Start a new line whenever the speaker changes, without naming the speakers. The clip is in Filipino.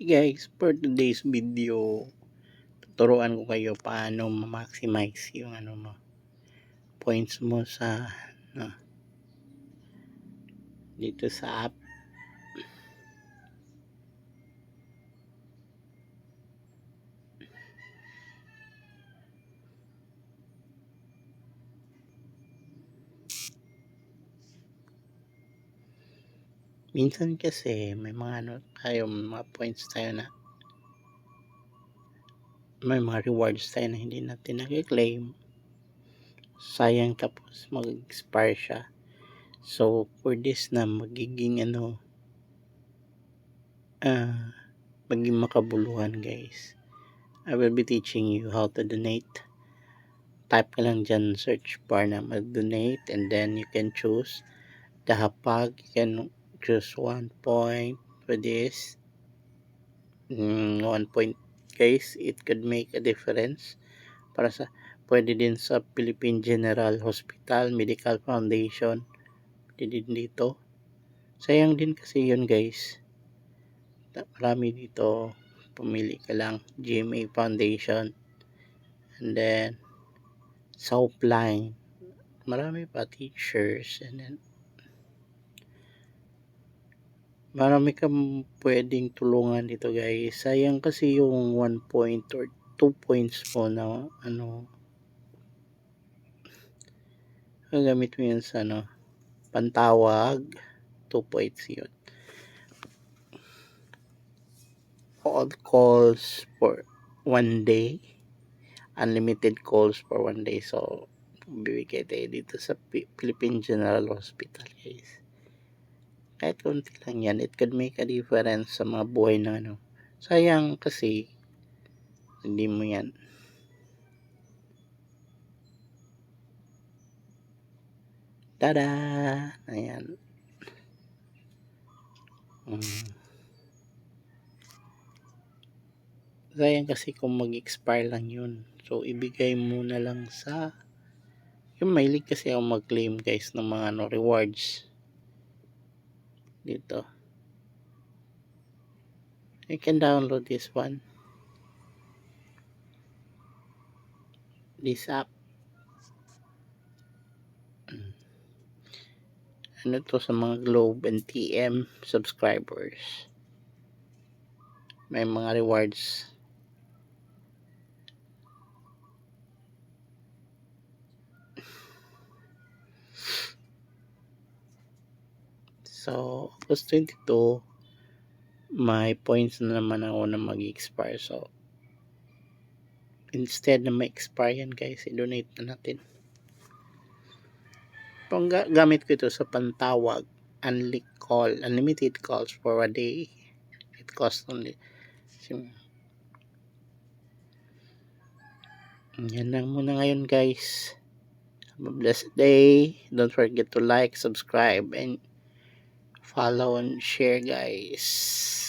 Hey guys, for today's video, tuturuan ko kayo paano ma-maximize yung points mo sa no, dito sa app. Minsan kasi may mga mga points tayo na may mga rewards tayo na hindi natin nag-claim. Sayang, tapos mag-expire siya. So for this na magiging maging makabuluhan, guys, I will be teaching you how to donate. Type ka lang dyan search bar na mag-donate, and then you can choose the hapag. You can choose 1 point for this. 1 point, guys, it could make a difference para sa pwede din sa Philippine General Hospital Medical Foundation, pwede din dito. Sayang din kasi yun, guys, marami dito. Pumili ka lang GMA Foundation, and then Southline, marami pa, teachers, and then marami kang pwedeng tulungan dito, guys. Sayang kasi yung 1 point or 2 points mo na gagamit mo yun sa pantawag. 2 points yun. All calls for 1 day, unlimited calls for 1 day. So bibigay tayo dito sa Philippine General Hospital, guys. Kahit konti lang yan, it could make a difference sa mga buhay na sayang kasi hindi mo yan. Tada! Ayan. Sayang kasi kung mag-expire lang yun. So ibigay mo na lang sa yung mahilig kasi ako mag-claim, guys, ng mga rewards dito. You can download this one, this app. Ano to sa mga Globe and TM subscribers, may mga rewards. So August 22, may points na naman ako na mag-expire. So instead na ma-expire yan, guys, i-donate na natin. Gamit ko ito sa pantawag, unlimited calls for a day. It costs only yan lang muna ngayon, guys. Have a blessed day. Don't forget to like, subscribe, and follow and share, guys.